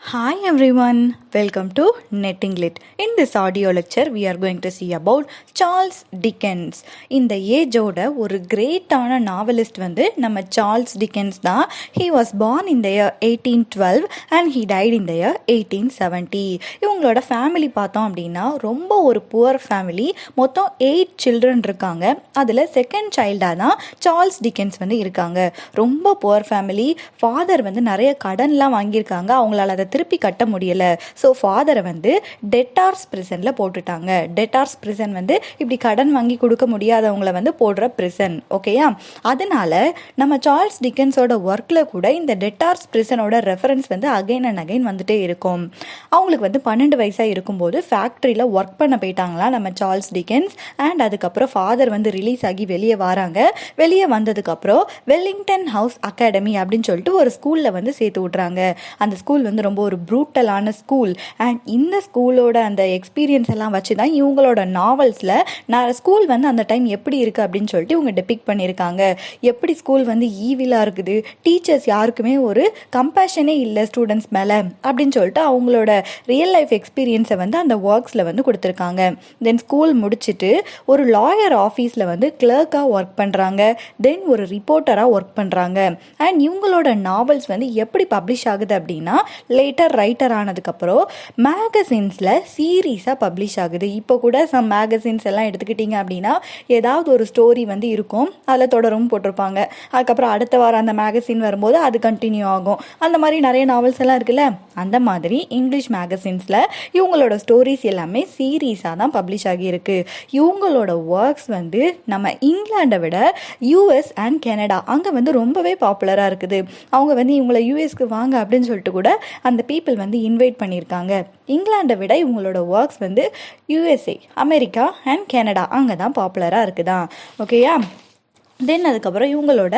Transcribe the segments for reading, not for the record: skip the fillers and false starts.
Hi everyone, welcome to Netting Lit. In this audio lecture, we are going to see about Charles Dickens. இந்த ஏஜோட ஒரு கிரேட்டான novelist நம்ம Charles Dickens தான். He was born in the year 1812 and he died in the year 1870. இவங்களோட family பார்த்தோம் அப்படின்னா ரொம்ப ஒரு poor family. மொத்தம் 8 சில்ட்ரன் இருக்காங்க. அதில் செகண்ட் சைல்டாக தான் சார்ல்ஸ் டிக்கன்ஸ் இருக்காங்க. ரொம்ப புவர் ஃபேமிலி. ஃபாதர் நிறைய கடன்லாம் வாங்கியிருக்காங்க. அவங்களால அதை திருப்பி கட்ட முடியலை. ஸோ ஃபாதரை டெட்டார்ஸ் பிரிசனில் போட்டுட்டாங்க. டெட்டார்ஸ் பிரிசன் இப்படி கடன் வாங்கி கொடுக்க முடியாதவங்களை போடுற பிரிசன். ஓகேயா? அதனால நம்ம சார்ல்ஸ் டிக்கன்ஸோட ஒர்க்கில் கூட இந்த டெட்டார்ஸ் பிரிசனோட ரெஃபரன்ஸ் அகைன் அண்ட் அகைன் வந்துட்டே இருக்கும். அவங்களுக்கு 12 வயசாக இருக்கும்போது ஃபேக்ட்ரியில் ஒர்க் பண்ண போயிட்டாங்களா நம்ம சார்ல்ஸ் டிக்கன்ஸ். அண்ட் அதுக்கப்புறம் ஃபாதர் ரிலீஸ் ஆகி வெளியே வராங்க. வெளியே வந்ததுக்கப்புறம் வெல்லிங்டன் ஹவுஸ் அகாடமி அப்படின்னு சொல்லிட்டு ஒரு ஸ்கூலில் சேர்த்து விட்றாங்க. அந்த ஸ்கூல் ரொம்ப ஒரு ப்ரூட்டலான ஸ்கூல். அண்ட் இந்த ஸ்கூலோட அந்த எக்ஸ்பீரியன்ஸ் எல்லாம் வச்சு தான் இவங்களோட நாவல்ஸில் ஸ்கூல் அந்த டைம் எப்படி இருக்குது அப்படின்னு சொல்லிட்டு இவங்க டெபிக்ட் பண்ணியிருக்காங்க. எப்படி ஸ்கூல் ஈவிலாக இருக்குது, டீச்சர்ஸ் யாருக்குமே ஒரு கம்பேஷனே இல்லை ஸ்டூடெண்ட்ஸ் மேலே அப்படின்னு சொல்லிட்டு அவங்களோட ரியல் லைஃப் எக்ஸ்பீரியன்ஸை அந்த ஒர்க்ஸில் கொடுத்துருக்காங்க. தென் ஸ்கூல் முடிச்சுட்டு ஒரு லாயர் ஆஃபீஸில் கிளர்க்காக ஒர்க் பண்ணுறாங்க. தென் ஒரு ரிப்போர்ட்டராக ஒர்க் பண்ணுறாங்க. அண்ட் இவங்களோட நாவல்ஸ் எப்படி பப்ளிஷ் ஆகுது அப்படின்னா லேட்டர் ரைட்டர் ஆனதுக்கப்புறம் மேகசின்ஸில் சீரீஸாக பப்ளிஷ் ஆகுது. இப்போ கூட சம் மேகசின்ஸ் எல்லாம் எடுத்துக்கிட்டிங்க அப்படின்னா ஏதாவது ஒரு ஸ்டோரி இருக்கும், அதில் தொடரும் போட்டிருப்பாங்க. அதுக்கப்புறம் அடுத்த வாரம் அந்த மேகசின் வரும்போது அது கண்டினியூ ஆகும். அந்த மாதிரி நிறைய நாவல்ஸ் எல்லாம் இருக்குல்ல, அந்த மாதிரி இங்கிலீஷ் மேகசின்ஸில் இவங்களோட ஸ்டோரிஸ் எல்லாமே சீரீஸாக தான் பப்ளிஷ் ஆகியிருக்கு. இவங்களோட ஒர்க்ஸ் நம்ம இங்கிலாண்டை விட யூஎஸ் அண்ட் கனடா அங்கே ரொம்பவே பாப்புலராக இருக்குது. அவங்க இவங்களை யூஎஸ்க்கு வாங்க அப்படின்னு சொல்லிட்டு கூட அந்த பீப்புள் இன்வைட் பண்ணியிருக்காங்க. இங்கிலாண்டை விட இவங்களோட works USA, America and Canada அங்கே தான் பாப்புலராக இருக்குதான். ஓகேயா? தென் அதுக்கப்புறம் இவங்களோட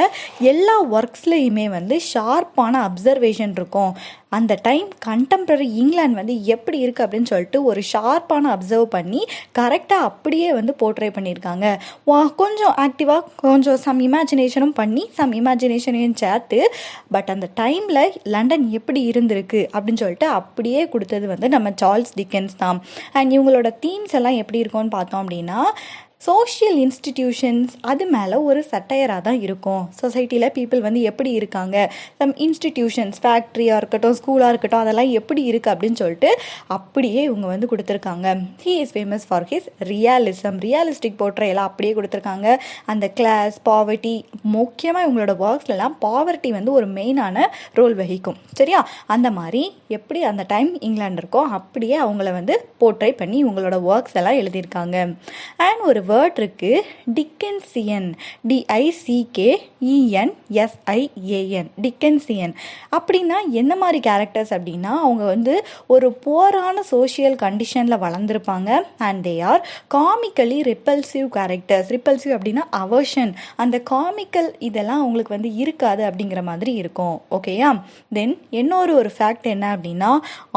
எல்லா ஒர்க்ஸ்லேயுமே ஷார்ப்பான அப்சர்வேஷன் இருக்கும். அந்த டைம் கண்டெம்பரரி இங்கிலாந்து எப்படி இருக்குது அப்படின்னு சொல்லிட்டு ஒரு ஷார்ப்பான அப்சர்வ் பண்ணி கரெக்டாக அப்படியே போர்ட்ரே பண்ணியிருக்காங்க. கொஞ்சம் ஆக்டிவாக கொஞ்சம் சம் இமேஜினேஷனும் பண்ணி சம் இமேஜினேஷனையும் சேர்த்து பட் அந்த டைமில் லண்டன் எப்படி இருந்திருக்கு அப்படின்னு சொல்லிட்டு அப்படியே கொடுத்தது நம்ம சார்ல்ஸ் டிக்கன்ஸ் தான். அண்ட் இவங்களோட தீம்ஸ் எல்லாம் எப்படி இருக்கும்னு பார்த்தோம் அப்படின்னா சோஷியல் இன்ஸ்டிடியூஷன்ஸ் அது மேலே ஒரு சட்டையராக தான் இருக்கும். சொசைட்டியில் பீப்புள் எப்படி இருக்காங்க, சம் இன்ஸ்டிடியூஷன்ஸ் ஃபேக்ட்ரியாக இருக்கட்டும் ஸ்கூலாக இருக்கட்டும் அதெல்லாம் எப்படி இருக்குது அப்படின்னு சொல்லிட்டு அப்படியே இவங்க கொடுத்துருக்காங்க. He is famous for his realistic போர்ட்ரேலாம் அப்படியே கொடுத்துருக்காங்க. அந்த கிளாஸ் பாவர்ட்டி முக்கியமாக இவங்களோட ஒர்க்ஸ்லாம் பாவர்ட்டி ஒரு மெயினான ரோல் வகிக்கும். சரியா? அந்த மாதிரி எப்படி அந்த டைம் இங்கிலாந்து இருக்கோ அப்படியே அவங்கள போர்ட்ரே பண்ணி இவங்களோட ஒர்க்ஸ் எல்லாம் எழுதியிருக்காங்க. அண்ட் ஒரு வேர்ட் இருக்கு, டிக்கன்சியன், டிஐசிகேஇஎன்எஸ்ஐஏஎன், டிக்கன்சியன். அப்படின்னா என்ன மாதிரி கேரக்டர்ஸ் அப்படின்னா அவங்க ஒரு புவரான சோஷியல் கண்டிஷனில் வளர்ந்துருப்பாங்க. And they are comically repulsive characters. Repulsive அப்படின்னா அவர்ஷன், அந்த காமிக்கல் இதெல்லாம் அவங்களுக்கு இருக்காது அப்படிங்கிற மாதிரி இருக்கும். ஓகேயா? தென் இன்னொரு ஃபேக்ட் என்ன அப்படின்னா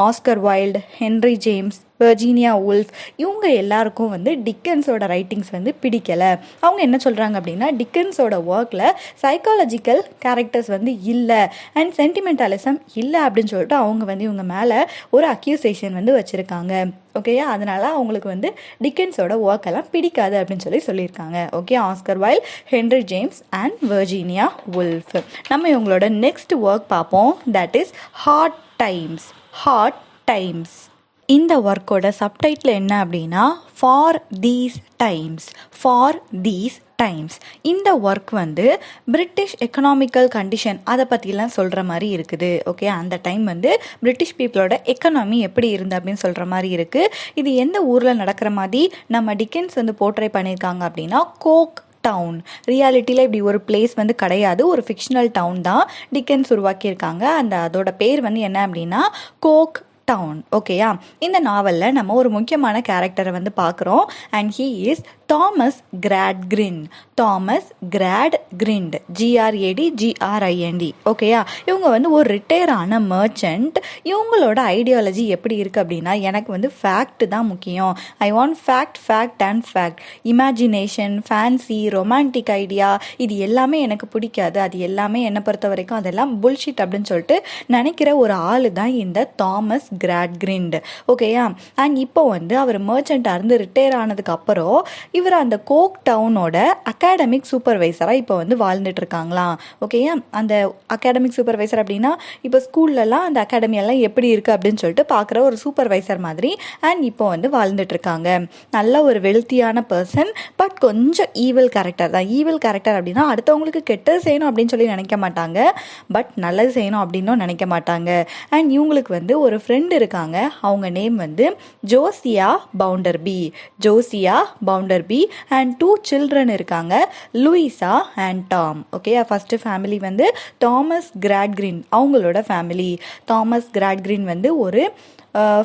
Oscar Wilde, Henry James, Virginia Woolf இவங்க எல்லாருக்கும் டிக்கன்ஸோட ரைட்டிங்ஸ் பிடிக்கலை. அவங்க என்ன சொல்கிறாங்க அப்படின்னா டிக்கன்ஸோட ஒர்க்கில் சைக்காலஜிக்கல் கேரக்டர்ஸ் இல்லை அண்ட் சென்டிமெண்டலிசம் இல்லை அப்படின்னு சொல்லிட்டு அவங்க இவங்க மேலே ஒரு அக்யூசேஷன் வச்சுருக்காங்க. ஓகேயா? அதனால அவங்களுக்கு டிக்கன்ஸோட ஒர்க் எல்லாம் பிடிக்காது அப்படின்னு சொல்லியிருக்காங்க. Okay? Oscar Wilde, Henry James and Virginia Woolf. நம்ம இவங்களோட நெக்ஸ்ட் ஒர்க் பார்ப்போம். That is hard times. இந்த ஒர்க்கோட சப்டைட்டில் என்ன அப்படின்னா ஃபார் தீஸ் டைம்ஸ். இந்த ஒர்க் பிரிட்டிஷ் எக்கனாமிக்கல் கண்டிஷன் அதை பற்றிலாம் சொல்கிற மாதிரி இருக்குது. ஓகே? அந்த டைம் பிரிட்டிஷ் பீப்புளோட எக்கனாமி எப்படி இருந்து அப்படின்னு சொல்கிற மாதிரி இருக்குது. இது எந்த ஊரில் நடக்கிற மாதிரி நம்ம டிக்கன்ஸ் போர்ட்ரே பண்ணியிருக்காங்க அப்படின்னா கோக் டவுன். ரியாலிட்டியில் இப்படி ஒரு பிளேஸ் கிடையாது, ஒரு ஃபிக்ஷனல் டவுன் தான் டிக்கன்ஸ் உருவாக்கியிருக்காங்க. அதோட பேர் என்ன அப்படின்னா கோக் டவுன். ஓகேயா, இந்த நாவலில் நம்ம ஒரு முக்கியமான கேரக்டரை வந்து பார்க்குறோம். And he is Thomas Gradgrind. Thomas Gradgrind, GRADGRIND. ஓகேயா, இவங்க வந்து ஒரு ரிட்டையர் ஆன மர்ச்சன்ட். இவங்களோட ஐடியாலஜி எப்படி இருக்குது அப்படின்னா, எனக்கு வந்து ஃபேக்ட் தான் முக்கியம். I want fact, fact and fact. Imagination, fancy, romantic idea, இது எல்லாமே எனக்கு பிடிக்காது. அது எல்லாமே என்னை பொறுத்த வரைக்கும் அதெல்லாம் புல்ஷிட் அப்படின்னு சொல்லிட்டு நினைக்கிற ஒரு ஆள் தான் இந்த தாமஸ் கிராட்கிரிண்ட். ஓகேயா, அண்ட் இப்போ வந்து அவர் மர்ச்சன்ட்டாக இருந்து ரிட்டையர் ஆனதுக்கு அப்புறம் இவர் அந்த கோக் டவுனோட அகாடமிக் சூப்பர்வைசராக இப்போ வந்து வாழ்ந்துட்டு இருக்காங்களாம். ஓகேயா, அந்த அகாடமிக் சூப்பர்வைசர் அப்படின்னா இப்போ ஸ்கூல்லலாம் அந்த அகாடமியெல்லாம் எப்படி இருக்குது அப்படின்னு சொல்லிட்டு பார்க்குற ஒரு சூப்பர்வைசர் மாதிரி. அண்ட் இப்போ வந்து வாழ்ந்துட்டு இருக்காங்க. நல்ல ஒரு வெல்த்தியான பர்சன், பட் கொஞ்சம் ஈவில் கேரக்டர் தான். ஈவில் கேரக்டர் அப்படின்னா அடுத்தவங்களுக்கு கெட்டது செய்யணும் அப்படின்னு சொல்லி நினைக்க மாட்டாங்க, பட் நல்லது செய்யணும் அப்படின்னும் நினைக்க மாட்டாங்க. அண்ட் இவங்களுக்கு வந்து ஒரு ஃப்ரெண்டு இருக்காங்க. அவங்க நேம் வந்து ஜோசியா பவுண்டர்பி. ஜோசியா பவுண்டர்பி அண்ட் 2 சில்ட்ரன் இருக்காங்க, Louisa and Tom. Okay, first family வந்து தாமஸ் கிராட்கிரிண்ட், அவங்களோட ஃபேமிலி. தாமஸ் கிராட்கிரிண்ட் வந்து ஒரு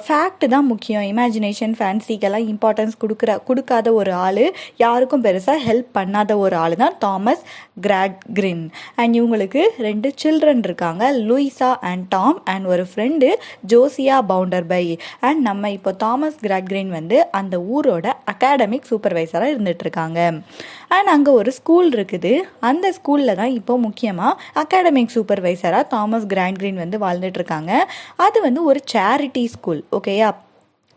ஃபேக்ட் தான் முக்கியம், இமேஜினேஷன், ஃபேன்சிக்கெல்லாம் இம்பார்ட்டன்ஸ் கொடுக்காத ஒரு ஆள், யாருக்கும் பெருசாக ஹெல்ப் பண்ணாத ஒரு ஆள் தான் தாமஸ் கிராட்கிரிண்ட். அண்ட் இவங்களுக்கு 2 சில்ட்ரன் இருக்காங்க, லூயிசா அண்ட் டாம், அண்ட் ஒரு ஃப்ரெண்டு ஜோசியா பவுண்டர்பை. அண்ட் நம்ம இப்போ தாமஸ் கிராட்கிரிண்ட் வந்து அந்த ஊரோட அகாடமிக் சூப்பர்வைசராக இருந்துட்டு இருக்காங்க. அண்ட் அங்கே ஒரு ஸ்கூல் இருக்குது. அந்த ஸ்கூலில் தான் இப்போ முக்கியமாக அகாடமிக் சூப்பர்வைசராக தாமஸ் கிராட்கிரிண்ட் வந்து வாழ்ந்துட்டு இருக்காங்க. அது வந்து ஒரு சேரிட்டி ஸ்கூல். ஓகேயா,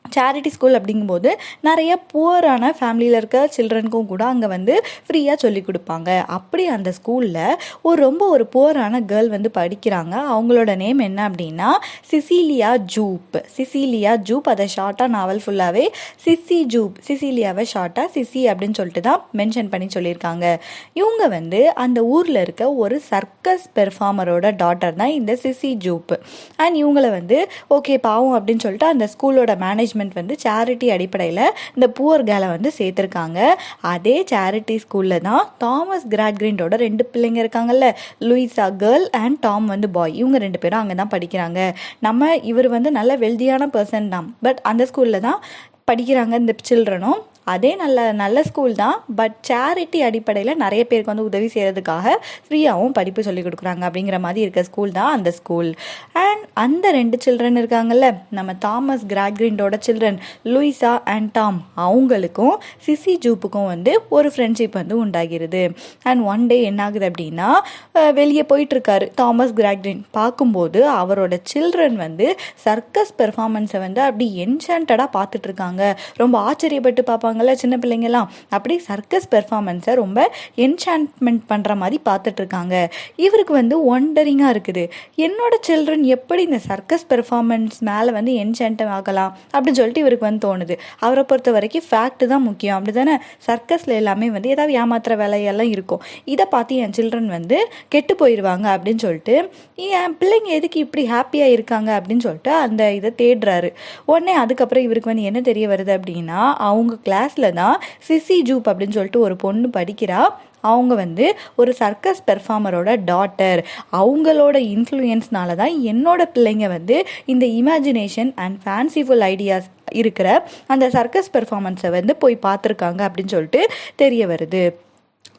சேரிட்டி ஸ்கூல் அப்படிங்கும்போது நிறைய புவரான ஃபேமிலியில் இருக்க சில்ட்ரனுக்கும் கூட அங்கே வந்து ஃப்ரீயாக சொல்லி கொடுப்பாங்க. அப்படி அந்த ஸ்கூலில் ரொம்ப புவரான கேர்ள் வந்து படிக்கிறாங்க. அவங்களோட நேம் என்ன அப்படின்னா சிசிலியா ஜூப். சிசிலியா ஜூப், அதை ஷார்ட்டாக நாவல் ஃபுல்லாகவே சிசி ஜூப், சிசிலியாவை ஷார்ட்டாக சிசி அப்படின்னு சொல்லிட்டு தான் மென்ஷன் பண்ணி சொல்லியிருக்காங்க. இவங்க வந்து அந்த ஊரில் இருக்க ஒரு சர்க்கஸ் பெர்ஃபார்மரோட டாட்டர் தான் இந்த சிசி ஜூப். அண்ட் இவங்களை வந்து ஓகே பாவம் அப்படின்னு சொல்லிட்டு அந்த ஸ்கூலோட மேனேஜ்மெண்ட் வந்து சேரிட்டி அடிப்படையில் இந்த புவர் கேலை வந்து சேர்த்துருக்காங்க. அதே சேரிட்டி ஸ்கூலில் தான் தாமஸ் கிராட்கிரிண்டோட 2 பிள்ளைங்க இருக்காங்கல்ல, லூயிசா கேர்ள் அண்ட் டாம் வந்து பாய். இவங்க 2 பேரும் அங்கே தான் படிக்கிறாங்க. இவர் வந்து நல்ல வெல்தியான பர்சன் தான், பட் அந்த ஸ்கூலில் தான் படிக்கிறாங்க இந்த சில்ட்ரனும். அதே நல்ல ஸ்கூல் தான், பட் சேரிட்டி அடிப்படையில் நிறைய பேருக்கு வந்து உதவி செய்கிறதுக்காக ஃப்ரீயாகவும் படிப்பு சொல்லிக் கொடுக்குறாங்க அப்படிங்கிற மாதிரி இருக்க ஸ்கூல் தான் அந்த ஸ்கூல். அண்ட் அந்த 2 சில்ட்ரன் இருக்காங்கல்ல, நம்ம தாமஸ் கிராட்கிரிண்டோட சில்ட்ரன் லூயிசா அண்ட் டாம், அவங்களுக்கும் சிசி ஜூப்புக்கும் வந்து ஒரு ஃப்ரெண்ட்ஷிப் வந்து உண்டாகிறது. அண்ட் ஒன் டே என்ன ஆகுது அப்படின்னா, வெளியே போயிட்டுருக்காரு தாமஸ் கிராட்கிரிண்ட். பார்க்கும்போது அவரோட சில்ட்ரன் வந்து சர்க்கஸ் பெர்ஃபார்மன்ஸை வந்து அப்படி என்சாண்டடாக பார்த்துட்டு இருக்காங்க. ரொம்ப ஆச்சரியப்பட்டு பார்ப்பாங்க சின்ன பிள்ளைங்கலாம். அப்படி சர்க்கஸ் பெர்ஃபார்மன்ஸை ரொம்ப என்சான்ட்மெண்ட் பண்ணுற மாதிரி பார்த்துட்டு இருக்காங்க. இவருக்கு வந்து ஒண்டரிங்காக இருக்குது, என்னோட சில்ட்ரன் எப்படி இந்த சர்க்கஸ் பெர்ஃபார்மன்ஸ் மேலே வந்து என்சாண்ட் ஆகலாம் அப்படின்னு சொல்லிட்டு இவருக்கு வந்து தோணுது. அவரை பொறுத்த வரைக்கும் ஃபேக்ட் தான் முக்கியம், அப்படி தானே? சர்க்கஸில் எல்லாமே வந்து ஏதாவது ஏமாத்துற வேலையெல்லாம் இருக்கும். இதை பார்த்து என் சில்ட்ரன் வந்து கெட்டு போயிடுவாங்க அப்படின்னு சொல்லிட்டு என் பிள்ளைங்க எதுக்கு இப்படி ஹாப்பியாக இருக்காங்க அப்படின்னு சொல்லிட்டு அந்த இதை தேடுறாரு. உடனே அதுக்கப்புறம் இவருக்கு வந்து என்ன தெரிய வருது அப்படின்னா, அவங்க கிளாஸில் தான் சிசி ஜூப் அப்படின்னு சொல்லிட்டு ஒரு பொண்ணு படிக்கிறா. அவங்க வந்து ஒரு சர்க்கஸ் பெர்ஃபார்மரோட டாட்டர். அவங்களோட இன்ஃப்ளூயன்ஸ்னால தான் என்னோட பிள்ளைங்க வந்து இந்த இமேஜினேஷன் அண்ட் ஃபேன்சிஃபுல் ஐடியாஸ் இருக்கிற அந்த சர்க்கஸ் பெர்ஃபார்மன்ஸை வந்து போய் பார்த்துருக்காங்க அப்படின்னு சொல்லிட்டு தெரிய வருது.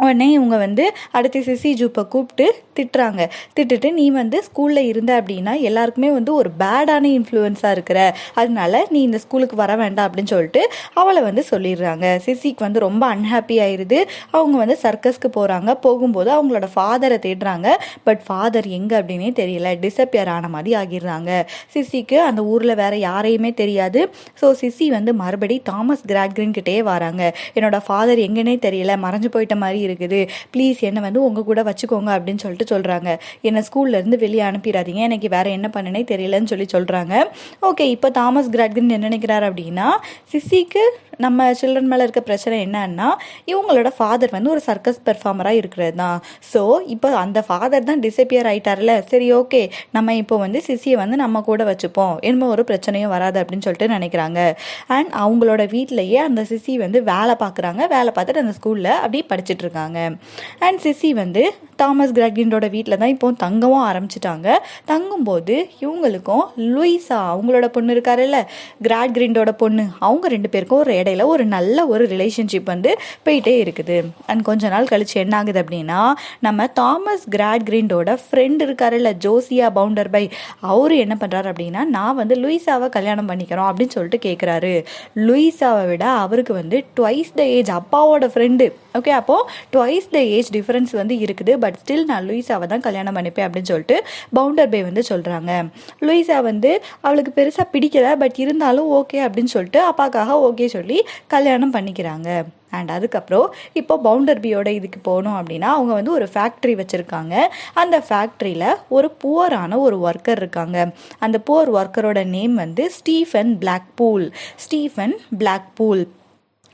உடனே இவங்க வந்து அடுத்து சிசி ஜூப்பை கூப்பிட்டு திட்டுட்டு நீ வந்து ஸ்கூலில் இருந்த அப்படின்னா எல்லாருக்குமே வந்து ஒரு பேடான இன்ஃப்ளூயன்ஸாக இருக்கிற, அதனால நீ இந்த ஸ்கூலுக்கு வர வேண்டாம் அப்படின்னு சொல்லிட்டு அவளை வந்து சொல்லிடுறாங்க. சிசிக்கு வந்து ரொம்ப அன்ஹாப்பி ஆயிடுது. அவங்க வந்து சர்க்கஸ்க்கு போகிறாங்க. போகும்போது அவங்களோட ஃபாதரை தேடுறாங்க, பட் ஃபாதர் எங்கே அப்படின்னே தெரியல, டிஸப்பியர் ஆன மாதிரி ஆகிடுறாங்க. சிசிக்கு அந்த ஊரில் வேற யாரையுமே தெரியாது. ஸோ சிசி வந்து மறுபடி தாமஸ் கிராட்கிரிண்ட் கிட்டே வராங்க. என்னோட ஃபாதர் எங்கன்னே தெரியல, மறைஞ்சு போயிட்ட மாதிரி இருக்குது, ப்ளீஸ் என்னை வந்து உங்கள் கூட வச்சுக்கோங்க அப்படின்னு சொல்லிட்டு சொல்கிறாங்க. என்னை ஸ்கூல்லேருந்து வெளியே அனுப்பிடாதீங்க, எனக்கு வேறு என்ன பண்ணனே தெரியலன்னு சொல்கிறாங்க. ஓகே, இப்போ தாமஸ் கிராட்கிரிண்ட் என்ன நினைக்கிறார் அப்படின்னா, சிசிக்கு நம்ம சில்ட்ரன் மேலே இருக்க பிரச்சனை என்னன்னா, இவங்களோட ஃபாதர் வந்து ஒரு சர்க்கஸ் பெர்ஃபார்மராக இருக்கிறது தான். ஸோ இப்போ அந்த ஃபாதர் தான் டிஸப்பியர் ஆகிட்டார்ல, சரி ஓகே நம்ம இப்போ வந்து சிசியை வந்து நம்ம கூட வச்சுப்போம், என்ன ஒரு பிரச்சனையும் வராது அப்படின்னு சொல்லிட்டு நினைக்கிறாங்க. அண்ட் அவங்களோட வீட்டிலையே அந்த சிசி வந்து வேலை பார்க்குறாங்க. வேலை பார்த்துட்டு அந்த ஸ்கூலில் அப்படி படிச்சுட்டு இருக்காங்க. இருக்காங்க. அண்ட் சிசி வந்து தாமஸ் கிராட்கிரீனோட வீட்டில் தான் இப்போ தங்கவும் ஆரம்பிச்சிட்டாங்க. தங்கும்போது இவங்களுக்கும் லூயிஸா அவங்களோட பொண்ணு இருக்காருல்ல, கிராட்கிரீனோட பொண்ணு, அவங்க 2 பேருக்கும் ஒரு இடையில ஒரு நல்ல ஒரு ரிலேஷன்ஷிப் வந்து போயிட்டே இருக்குது. அண்ட் கொஞ்ச நாள் கழிச்சு என்ன ஆகுது அப்படின்னா, நம்ம தாமஸ் கிராட்கிரீனோட ஃப்ரெண்ட் இருக்காருல்ல, ஜோசியா பவுண்டர்பை, அவரு என்ன பண்றாரு அப்படின்னா, நான் வந்து லூயிஸாவை கல்யாணம் பண்ணிக்கிறோம் அப்படின்னு சொல்லிட்டு கேட்குறாரு. லூயிஸாவை விட அவருக்கு வந்து ட்வைஸ் த ஏஜ், அப்பாவோட ஃப்ரெண்டு. ஓகே, அப்போ ட்வைஸ் த ஏஜ் டிஃபரன்ஸ் வந்து இருக்குது. பட் ஸ்டில் நான் லூயிஸாவை தான் கல்யாணம் பண்ணிப்பேன் அப்படின்னு சொல்லிட்டு பவுண்டர்பை வந்து சொல்றாங்க. லூயிஸா வந்து அவளுக்கு பெருசா பிடிக்கல, பட் இருந்தாலும் ஓகே அப்படின்னு சொல்லிட்டு அப்பாக்காக ஓகே சொல்லி கல்யாணம் பண்ணிக்கிறாங்க. அண்ட் அதுக்கப்புறம் இப்போ பவுண்டர்பியோட இதுக்கு போகணும் அப்படின்னா, அவங்க வந்து ஒரு ஃபேக்ட்ரி வச்சுருக்காங்க. அந்த ஃபேக்ட்ரியில் ஒரு புவரான ஒரு ஒர்க்கர் இருக்காங்க. அந்த புவர் ஒர்க்கரோட நேம் வந்து ஸ்டீஃபன் பிளாக்பூல்.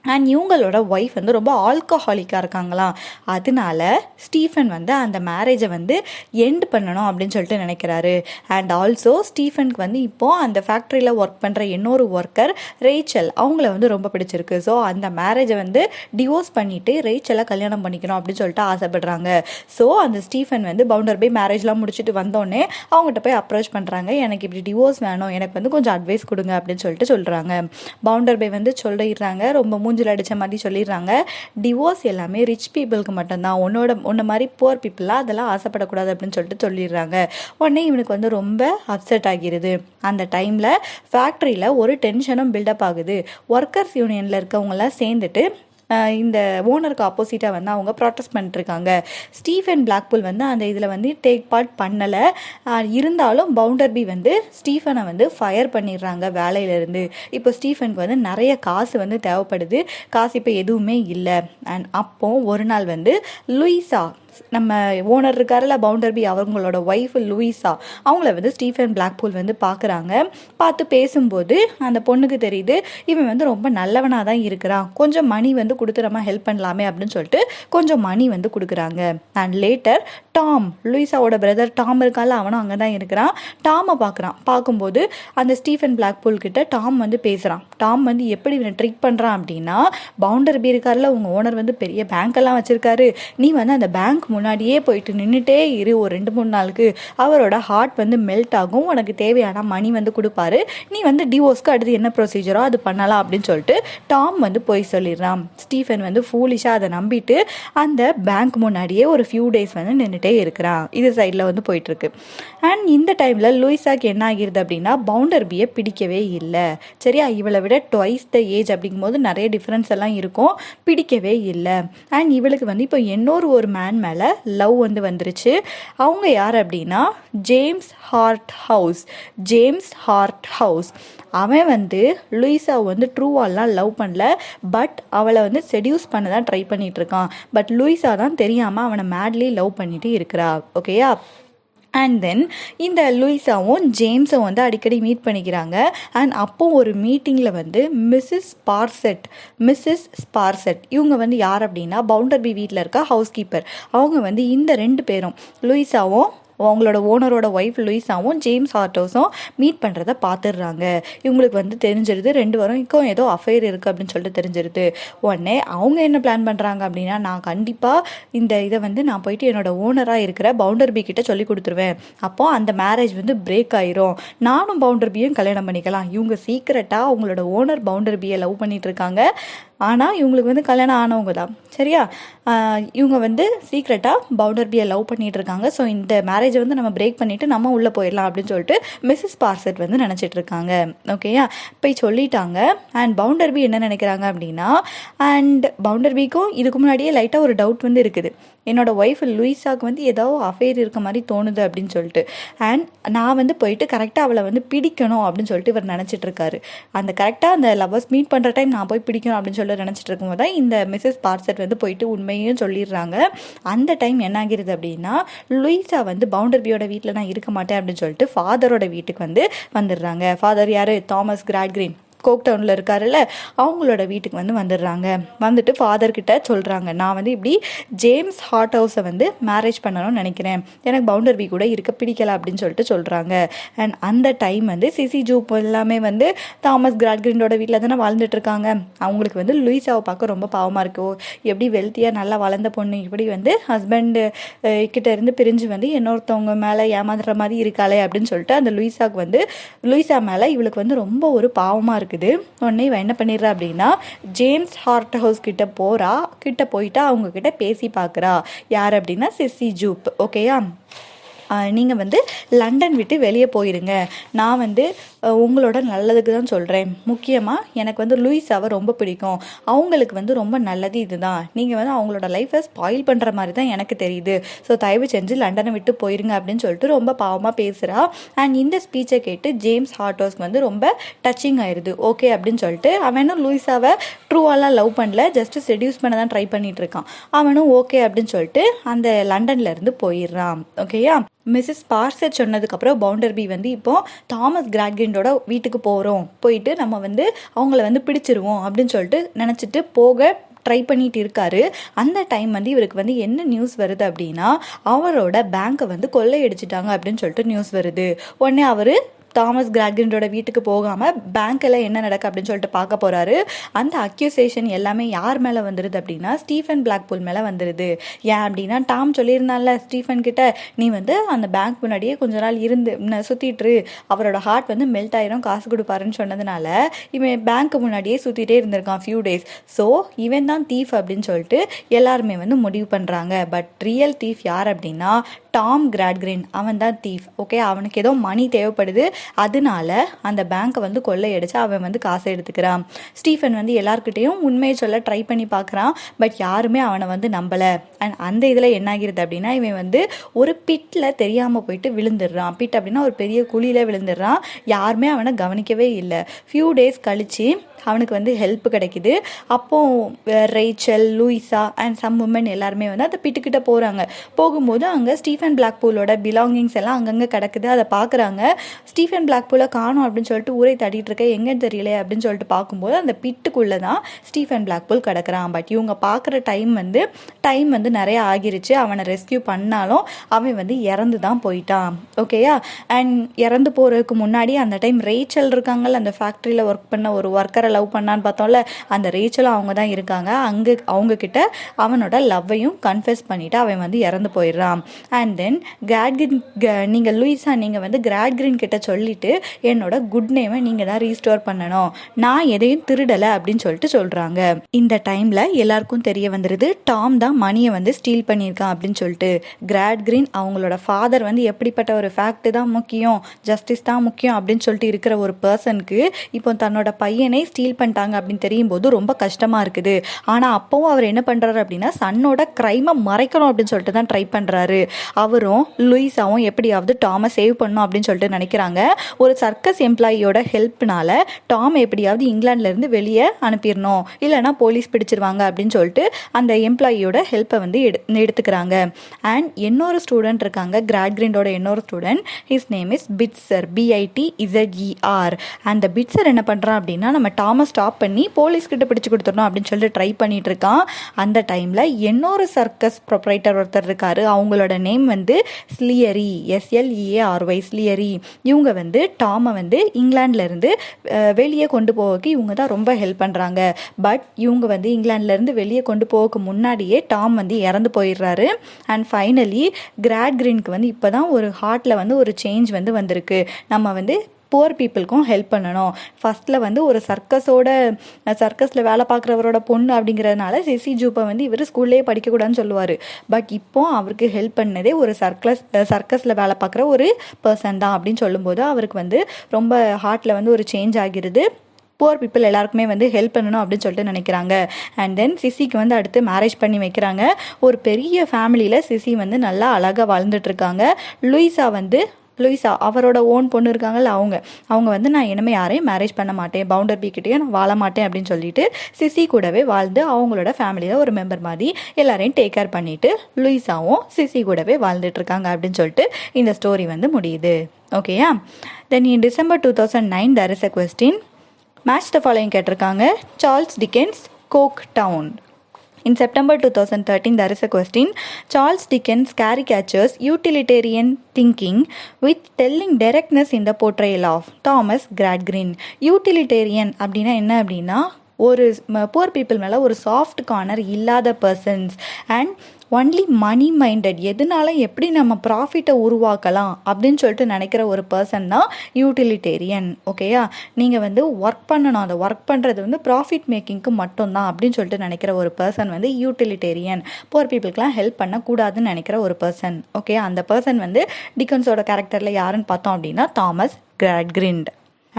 அண்ட் இவங்களோட ஒய்ஃப் வந்து ரொம்ப ஆல்கஹாலிக்காக இருக்காங்களாம். அதனால ஸ்டீஃபன் வந்து அந்த மேரேஜை வந்து எண்ட் பண்ணணும் அப்படின்னு சொல்லிட்டு நினைக்கிறாரு. அண்ட் ஆல்சோ ஸ்டீஃபனுக்கு வந்து இப்போது அந்த ஃபேக்ட்ரியில் ஒர்க் பண்ணுற இன்னொரு ஒர்க்கர் ரேச்சல், அவங்கள வந்து ரொம்ப பிடிச்சிருக்கு. ஸோ அந்த மேரேஜை வந்து டிவோர்ஸ் பண்ணிவிட்டு ரேச்சலை கல்யாணம் பண்ணிக்கணும் அப்படின்னு சொல்லிட்டு ஆசைப்படுறாங்க. ஸோ அந்த ஸ்டீஃபன் வந்து பவுண்டர்பை மேரேஜ்லாம் முடிச்சுட்டு வந்தோடனே அவங்ககிட்ட போய் அப்ரோச் பண்ணுறாங்க, எனக்கு இப்படி டிவோர்ஸ் வேணும், எனக்கு வந்து கொஞ்சம் அட்வைஸ் கொடுங்க அப்படின்னு சொல்லிட்டு சொல்கிறாங்க. பவுண்டர்பை வந்து சொல்லிடுறாங்க, ரொம்ப மூஞ்சில் அடித்த மாதிரி சொல்லிடுறாங்க, டிவோர்ஸ் எல்லாமே ரிச் பீப்புளுக்கு மட்டும்தான், உன்ன மாதிரி புவர் பீப்புளாக அதெல்லாம் ஆசைப்படக்கூடாது அப்படின்னு சொல்லிட்டு சொல்லிடுறாங்க. உடனே இவனுக்கு வந்து ரொம்ப அப்செட் ஆகிடுது. அந்த டைமில் ஃபேக்ட்ரியில் ஒரு டென்ஷனும் பில்டப் ஆகுது. ஒர்க்கர்ஸ் யூனியனில் இருக்கவங்களாம் சேர்ந்துட்டு இந்த ஓனருக்கு ஆப்போசிட்டாக வந்து அவங்க ப்ராட்டஸ்ட் பண்ணிட்டுருக்காங்க. ஸ்டீஃபன் பிளாக்பூல் வந்து அந்த இதில் வந்து டேக் பார்ட் பண்ணலை. இருந்தாலும் பவுண்டர்பி வந்து ஸ்டீஃபனை வந்து ஃபயர் பண்ணிடுறாங்க வேலையிலேருந்து. இப்போ ஸ்டீஃபனுக்கு வந்து நிறைய காசு வந்து தேவைப்படுது. காசு இப்போ எதுவுமே இல்லை. அண்ட் அப்போ ஒரு நாள் வந்து லூயிஸா, நம்ம ஓனர் இருக்காருல்ல பவுண்டர்பி, அவங்களோட ஒய்ஃப் லூயிஸா, அவங்கள வந்து ஸ்டீஃபன் பிளாக்பூல் வந்து பார்க்குறாங்க. பார்த்து பேசும்போது அந்த பொண்ணுக்கு தெரியுது இவன் வந்து ரொம்ப நல்லவனாக தான் இருக்கிறான், கொஞ்சம் மணி வந்து கொடுத்து நம்ம ஹெல்ப் பண்ணலாமே அப்படின்னு சொல்லிட்டு கொஞ்சம் மணி வந்து கொடுக்குறாங்க. அண்ட் லேட்டர் டாம், லூயிஸாவோட பிரதர் டாம் இருக்கால, அவனும் அங்கே தான் இருக்கிறான். டாமை பார்க்கும்போது அந்த ஸ்டீஃபன் பிளாக்பூல் கிட்ட டாம் வந்து பேசுகிறான். டாம் வந்து எப்படி இவனை ட்ரிக் பண்ணுறான் அப்படின்னா, பவுண்டர்பி இருக்காருல, உங்கள் ஓனர் வந்து பெரிய பேங்க்கெல்லாம் வச்சுருக்காரு, நீ வந்து அந்த பேங்க் முன்னாடியே போயிட்டு நின்றுட்டே இரு, ஒரு 2-3 நாளுக்கு அவரோட ஹார்ட் வந்து மெல்ட் ஆகும், உனக்கு தேவையான மணி வந்து கொடுப்பாரு, நீ வந்து டிவோர்ஸ்க்கு அடுத்து என்ன ப்ரொசீஜரோ அது பண்ணலாம் அப்படின்னு சொல்லிட்டு டாம் வந்து போய் சொல்லிடுறான். ஸ்டீஃபன் வந்து ஃபூலிஷாக அதை நம்பிட்டு அந்த பேங்க் முன்னாடியே ஒரு ஃபியூ டேஸ் வந்து நின்றுட்டே இருக்கிறான். இது சைடில் வந்து போயிட்டுருக்கு. அண்ட் இந்த டைமில் லூயிஸாக்கு என்ன ஆகிருது அப்படின்னா, பவுண்டர்பியை பிடிக்கவே இல்லை. சரியா, இவளை விட ட்வைஸ் த ஏஜ் அப்படிங்கும்போது நிறைய டிஃப்ரென்ஸ் எல்லாம் இருக்கும், பிடிக்கவே இல்லை. அண்ட் இவளுக்கு வந்து இப்போ இன்னொரு ஒரு மேன் மேலே லவ் வந்து வந்துருச்சு. அவங்க யார் அப்படின்னா ஜேம்ஸ் ஹார்ட் ஹவுஸ். அவன் வந்து லூயிஸாவை வந்து ட்ரூவாலாம் லவ் பண்ணல, பட் அவளை வந்து செடியூஸ் பண்ண தான் ட்ரை பண்ணிட்டு இருக்கான். பட் லூயிஸா தான் தெரியாமல் அவனை மேட்லி லவ் பண்ணிட்டு இருக்கிறா. ஓகேயா. அண்ட் தென் இந்த லூயிஸாவும் ஜேம்ஸும் வந்து அடிக்கடி மீட் பண்ணிக்கிறாங்க. அண்ட் அப்போ ஒரு மீட்டிங்கில் வந்து மிஸ்ஸஸ் ஸ்பார்செட் இவங்க வந்து யார் அப்படின்னா பவுண்டர்பி வீட்டில் இருக்க ஹவுஸ் கீப்பர். அவங்க வந்து இந்த 2 பேரும், லூயிஸாவும் அவங்களோட ஓனரோட ஒய்ஃப் லூயிஸாவும் ஜேம்ஸ் ஹார்ட்டோஸும் மீட் பண்ணுறதை பார்த்துடுறாங்க. இவங்களுக்கு வந்து தெரிஞ்சிருது 2 பேருக்கும் ஏதோ அஃபேர் இருக்குது அப்படின்னு சொல்லிட்டு தெரிஞ்சிருது. உடனே அவங்க என்ன பிளான் பண்ணுறாங்க அப்படின்னா, நான் கண்டிப்பாக இந்த இதை வந்து நான் போயிட்டு என்னோட ஓனராக இருக்கிற பவுண்டர்பி கிட்ட சொல்லி கொடுத்துருவேன், அப்போது அந்த மேரேஜ் வந்து பிரேக் ஆயிரும், நானும் பவுண்டர்பியும் கல்யாணம் பண்ணிக்கலாம். இவங்க சீக்கிரட்டாக அவங்களோட ஓனர் பவுண்டர்பியை லவ் பண்ணிட்டு இருக்காங்க. ஆனால் இவங்களுக்கு வந்து கல்யாணம் ஆனவங்க தான். சரியா, இவங்க வந்து சீக்ரெட்டாக பவுண்டர்பியை லவ் பண்ணிட்டு இருக்காங்க. ஸோ இந்த மேரேஜை வந்து நம்ம பிரேக் பண்ணிவிட்டு நம்ம உள்ளே போயிடலாம் அப்படின்னு சொல்லிட்டு மிஸ்ஸஸ் ஸ்பார்செட் வந்து நினச்சிட்டு இருக்காங்க. ஓகேயா, போய் சொல்லிட்டாங்க. அண்ட் பவுண்டர்பி என்ன நினைக்கிறாங்க அப்படின்னா, அண்ட் பவுண்டர்பிக்கும் இதுக்கு முன்னாடியே லைட்டாக ஒரு டவுட் வந்து இருக்குது, என்னோட ஒய்ஃப் லூயிஸாவுக்கு வந்து ஏதோ அஃபேர் இருக்க மாதிரி தோணுது அப்படின்னு சொல்லிட்டு. அண்ட் நான் வந்து போயிட்டு கரெக்டாக அவளை வந்து பிடிக்கணும் அப்படின்னு சொல்லிட்டு இவர் நினச்சிட்டு இருக்காரு. அந்த கரெக்டாக அந்த லவ்வர்ஸ் மீட் பண்ணுற டைம் நான் போய் பிடிக்கணும் அப்படின்னு சொல்லி நினச்சிட்டு இருக்கும்போது தான் இந்த மிஸ்ஸஸ் ஸ்பார்செட் வந்து போயிட்டு உண்மையும் சொல்லிடுறாங்க. அந்த டைம் என்ன ஆகிருது அப்படின்னா, லூயிஸா வந்து பவுண்டர்பியோட வீட்டில் நான் இருக்க மாட்டேன் அப்படின்னு சொல்லிட்டு ஃபாதரோட வீட்டுக்கு வந்து வந்துடுறாங்க. ஃபாதர் யார்? தாமஸ் கிராட்கிரீன். கோக்டவுனில் இருக்காருல்ல, அவங்களோட வீட்டுக்கு வந்து வந்துடுறாங்க. வந்துட்டு ஃபாதர்கிட்ட சொல்கிறாங்க, நான் வந்து இப்படி ஜேம்ஸ் ஹார்ட் ஹவுஸை வந்து மேரேஜ் பண்ணணும்னு நினைக்கிறேன், எனக்கு பவுண்டர்பி கூட இருக்க பிடிக்கல அப்படின்னு சொல்கிறாங்க. அண்ட் அந்த டைம் வந்து சிசி ஜூப் எல்லாமே வந்து தாமஸ் கிராட்கிரிண்டோட வீட்டில் தானே வாழ்ந்துட்டு இருக்காங்க. அவங்களுக்கு வந்து லூயிஸாவை பார்க்க ரொம்ப பாவமாக இருக்கோ, எப்படி வெல்த்தியாக நல்லா வளர்ந்த பொண்ணு இப்படி வந்து ஹஸ்பண்டு கிட்ட இருந்து பிரிஞ்சு வந்து இன்னொருத்தவங்க மேலே ஏமாந்துற மாதிரி இருக்காளே அப்படின்னு சொல்லிட்டு அந்த லூயிஸா மேலே இவளுக்கு வந்து ரொம்ப ஒரு பாவமாக இருக்குது. உடனே இவன் என்ன பண்ணிடுறா அப்படின்னா ஜேம்ஸ் ஹார்ட் ஹவுஸ் கிட்ட போயிட்டா அவங்க கிட்ட பேசி பார்க்குறா. யார் அப்படின்னா சிசி ஜூப். ஓகேயா, நீங்கள் வந்து லண்டன் விட்டு வெளியே போயிருங்க, நான் வந்து உங்களோட நல்லதுக்கு தான் சொல்கிறேன், முக்கியமாக எனக்கு வந்து லூயிஸாவை ரொம்ப பிடிக்கும், அவங்களுக்கு வந்து ரொம்ப நல்லது இதுதான், நீங்கள் வந்து அவங்களோட லைஃப்பை ஸ்பாயில் பண்ணுற மாதிரி தான் எனக்கு தெரியுது, ஸோ தயவு செஞ்சு லண்டனை விட்டு போயிருங்க அப்படின்னு சொல்லிட்டு ரொம்ப பாவமாக பேசுகிறா. அண்ட் இந்த ஸ்பீச்சை கேட்டு ஜேம்ஸ் ஹார்ட் வந்து ரொம்ப டச்சிங் ஆயிடுது. ஓகே அப்படின்னு சொல்லிட்டு அவனும் லூயிஸாவை ட்ரூவாலாம் லவ் பண்ணல, ஜஸ்ட் செடியூஸ் பண்ண தான் ட்ரை பண்ணிட்டு இருக்கான். அவனும் ஓகே அப்படின்னு சொல்லிட்டு அந்த லண்டன்லேருந்து போயிடுறான். ஓகேயா, மிஸ்ஸஸ் பார்செட் சொன்னதுக்கப்புறம் பவுண்டர்பி வந்து இப்போ தாமஸ் கிராட்கிரிண்டோட வீட்டுக்கு போயிட்டு நம்ம வந்து அவங்கள வந்து பிடிச்சிருவோம் அப்படின்னு சொல்லிட்டு நினச்சிட்டு போக ட்ரை பண்ணிட்டு இருக்காரு. அந்த டைம் வந்து இவருக்கு வந்து என்ன நியூஸ் வருது அப்படின்னா அவரோட பேங்கை வந்து கொள்ளையடிச்சிட்டாங்க அப்படின்னு சொல்லிட்டு நியூஸ் வருது. உடனே அவர் தாமஸ் கிராட்கிரிண்டோட வீட்டுக்கு போகாமல் பேங்க்கில் என்ன நடக்கு அப்படின்னு சொல்லிட்டு பார்க்க போகிறாரு. அந்த அக்யூசேஷன் எல்லாமே யார் மேலே வந்துடுது அப்படின்னா ஸ்டீஃபன் பிளாக்பூல் மேலே வந்துடுது. ஏன் அப்படின்னா டாம் சொல்லியிருந்தான்ல ஸ்டீஃபன் கிட்ட, நீ வந்து அந்த பேங்க் முன்னாடியே கொஞ்ச நாள் இருந்து சுற்றிட்டு அவரோட ஹார்ட் வந்து மெல்ட் ஆயிரும் காசு கொடுப்பாருன்னு சொன்னதுனால இவன் பேங்க்கு முன்னாடியே சுற்றிட்டே இருந்திருக்கான் ஃபியூ டேஸ். ஸோ இவன் தான் தீஃப் அப்படின்னு சொல்லிட்டு எல்லாருமே வந்து முடிவு பண்ணுறாங்க. பட் ரியல் தீஃப் யார் அப்படின்னா டாம் கிராட்கிரின், அவன் தான் தீஃப். ஓகே, அவனுக்கு ஏதோ மணி தேவைப்படுது, அதனால அந்த பேங்க்கை வந்து கொள்ளையடிச்சு அவன் வந்து காசை எடுத்துக்கிறான். ஸ்டீஃபன் வந்து எல்லார்கிட்டையும் உண்மையை சொல்ல ட்ரை பண்ணி பார்க்குறான், பட் யாருமே அவனை வந்து நம்பலை. அண்ட் அந்த இதில் என்ன ஆகிருது அப்படின்னா இவன் வந்து ஒரு பிட்டில் தெரியாமல் போயிட்டு விழுந்துடுறான். பிட் அப்படின்னா ஒரு பெரிய குழியில் விழுந்துடுறான். யாருமே அவனை கவனிக்கவே இல்லை. ஃபியூ டேஸ் கழித்து அவனுக்கு வந்து ஹெல்ப் கிடைக்குது. அப்போ Rachel, Louisa and some woman எல்லாருமே வந்து அந்த பிட்டுக்கிட்ட போகிறாங்க. போகும்போது அங்கே ஸ்டீஃபன் பிளாக்பூலோட பிலாங்கிங்ஸ் எல்லாம் அங்கங்கே கிடக்குது. அதை பார்க்குறாங்க. ஸ்டீஃபன் பிளாக்பூலை காணும் அப்படின்னு சொல்லிட்டு ஊரை தட்டிட்டு இருக்க, எங்கன்னு தெரியல அப்படின்னு சொல்லிட்டு பார்க்கும்போது அந்த பிட்டுக்குள்ளே தான் ஸ்டீஃபன் பிளாக்பூல் கிடக்குறான். பட் இவங்க பார்க்குற டைம் வந்து நிறைய ஆகிருச்சு. அவனை ரெஸ்கியூ பண்ணாலும் அவன் வந்து இறந்து தான் போயிட்டான். ஓகேயா, அண்ட் இறந்து போகிறதுக்கு முன்னாடி அந்த டைம் ரேச்சல் இருக்காங்கல்ல, அந்த ஃபேக்ட்ரியில் ஒர்க் பண்ண ஒரு ஒர்க்கரை லவ் பண்ணான்னு பார்த்தோம்ல, அந்த ரேச்சலும் அவங்க தான் இருக்காங்க. அவங்க கிட்ட அவனோட லவ்வையும் கன்ஃபெஸ் பண்ணிட்டு அவன் வந்து இறந்து போயிடுறான். அண்ட் தென் நீங்கள் லூயிஸா நீங்கள் வந்து கிராட்கிரின் கிட்ட சொல்லிட்டு என்னோட குட் நேமை நீங்கள் தான் ரீஸ்டோர் பண்ணணும், நான் எதையும் திருடலை அப்படின்னு சொல்கிறாங்க. இந்த டைமில் எல்லாருக்கும் தெரிய வந்துடுது டாம் தான் மணியை வந்து ஸ்டீல் பண்ணியிருக்கான் அப்படின்னு சொல்லிட்டு. கிராட்கிரின் அவங்களோட ஃபாதர் வந்து எப்படிப்பட்ட ஒரு ஃபேக்ட் தான் முக்கியம், ஜஸ்டிஸ் தான் முக்கியம் அப்படின்னு சொல்லிட்டு இருக்கிற ஒரு பர்சனுக்கு இப்போ தன்னோட பையனை ஸ்டீல் பண்ணிட்டாங்க அப்படின்னு தெரியும் போது ரொம்ப கஷ்டமாக இருக்குது. ஆனால் அப்போவும் அவர் என்ன பண்ணுறாரு அப்படின்னா சன்னோட க்ரைமை மறைக்கணும் அப்படின்னு சொல்லிட்டு தான் ட்ரை பண்ணுறாரு. அவரும் லூயிஸாவும் எப்படியாவது டாமை சேவ் பண்ணணும் அப்படின்னு சொல்லிட்டு நினைக்கிறாங்க. ஒரு சர்க்கஸ் எம்ப்ளாயியோட ஹெல்ப்னால டாம் எப்படியாவது இங்கிலாந்துலேருந்து வெளியே அனுப்பிடணும், இல்லைனா போலீஸ் பிடிச்சிருவாங்க அப்படின்னு சொல்லிட்டு அந்த எம்ப்ளாயியோட ஹெல்ப்பை வந்து எடுத்துக்கிறாங்க. அண்ட் இன்னொரு ஸ்டூடெண்ட் இருக்காங்க, கிராட்கிரிண்டோட இன்னொரு student, his name is pitcher, BITZER. அந்த பிட்சர் என்ன பண்ணுறான் அப்படின்னா நம்ம டாமை ஸ்டாப் பண்ணி போலீஸ்கிட்ட பிடிச்சி கொடுத்துடணும் அப்படின்னு சொல்லிட்டு ட்ரை பண்ணிட்டு இருக்கான். அந்த டைமில் இன்னொரு சர்க்கஸ் ப்ரொப்ரைட்டர் ஒருத்தர் இருக்காரு, அவங்களோட நேம் வந்து ஸ்லியரி, SLEARY, ஸ்லியரி. இவங்க வந்து டாமை வந்து இங்கிலாந்துலேருந்து வெளியே கொண்டு போவதுக்கு இவங்க தான் ரொம்ப ஹெல்ப் பண்ணுறாங்க. பட் இவங்க வந்து இங்கிலாந்துலேருந்து வெளியே கொண்டு போவதுக்கு முன்னாடியே டாம் வந்து இறந்து போயிடுறாரு. அண்ட் ஃபைனலி கிராட்கிரினுக்கு வந்து இப்போ தான் ஒரு ஹார்ட்டில் வந்து ஒரு சேஞ்ச் வந்து வந்திருக்கு, நம்ம வந்து புவர் பீப்புளுக்கும் ஹெல்ப் பண்ணணும். ஃபஸ்ட்டில் வந்து ஒரு சர்க்கஸில் வேலை பார்க்குறவரோட பொண்ணு அப்படிங்கிறதுனால சிசி ஜூப்பை வந்து இவர் ஸ்கூல்லேயே படிக்கக்கூடாதுன்னு சொல்லுவார். பட் இப்போ அவருக்கு ஹெல்ப் பண்ணதே ஒரு சர்க்கஸில் வேலை பார்க்குற ஒரு பர்சன் தான் அப்படின்னு சொல்லும்போது அவருக்கு வந்து ரொம்ப ஹார்ட்டில் வந்து ஒரு சேஞ்ச் ஆகிருது. புவர் பீப்புள் எல்லாருக்குமே வந்து ஹெல்ப் பண்ணணும் அப்படின்னு சொல்லிட்டு நினைக்கிறாங்க. அண்ட் தென் சிசிக்கு வந்து அடுத்து மேரேஜ் பண்ணி வைக்கிறாங்க. ஒரு பெரிய ஃபேமிலியில் சிசி வந்து நல்லா அழகாக வாழ்ந்துட்டு இருக்காங்க. லூயிஸா அவரோட ஓன் பொண்ணு இருக்காங்கல்ல, அவங்க வந்து நான் இனிமேல் யாரையும் மேரேஜ் பண்ண மாட்டேன், பவுண்டர்பி கிட்டேயே நான் வாழ மாட்டேன் அப்படின்னு சொல்லிட்டு சிசி கூடவே வாழ்ந்து அவங்களோட ஃபேமிலியில் ஒரு மெம்பர் மாதிரி எல்லாரையும் டேக் கேர் பண்ணிட்டு லூயிஸாவும் சிசி கூடவே வாழ்ந்துட்டு இருக்காங்க அப்படின்னு சொல்லிட்டு இந்த ஸ்டோரி வந்து முடியுது. ஓகேயா, then in December 2009 there is a question, match the following கேட்டிருக்காங்க. Charles Dickens, Coketown. In September 2013, there is a question. Charles Dickens caricatures utilitarian thinking with telling directness in the portrayal of Thomas Gradgrin. Utilitarian அப்படின்னா என்ன அப்படின்னா, ஒரு poor people மேலே ஒரு soft corner இல்லாத persons and only money minded, எதனால எப்படி நம்ம ப்ராஃபிட்டை உருவாக்கலாம் அப்படின்னு சொல்லிட்டு நினைக்கிற ஒரு பர்சன் தான் யூட்டிலிட்டேரியன். ஓகேயா, நீங்கள் வந்து ஒர்க் பண்ணணும், அந்த ஒர்க் பண்ணுறது வந்து ப்ராஃபிட் மேக்கிங்க்கு மட்டும்தான் அப்படின்னு சொல்லிட்டு நினைக்கிற ஒரு பர்சன் வந்து யூட்டிலிட்டேரியன். புவர் பீப்புளுக்கெலாம் ஹெல்ப் பண்ணக்கூடாதுன்னு நினைக்கிற ஒரு பர்சன். ஓகே, அந்த பர்சன் வந்து டிக்கன்ஸோட கேரக்டரில் யாருன்னு பார்த்தோம் அப்படின்னா Thomas கிராட்கிரிண்ட்.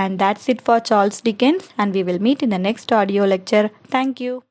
And that's it for Charles Dickens, and we will meet in the next audio lecture. Thank you.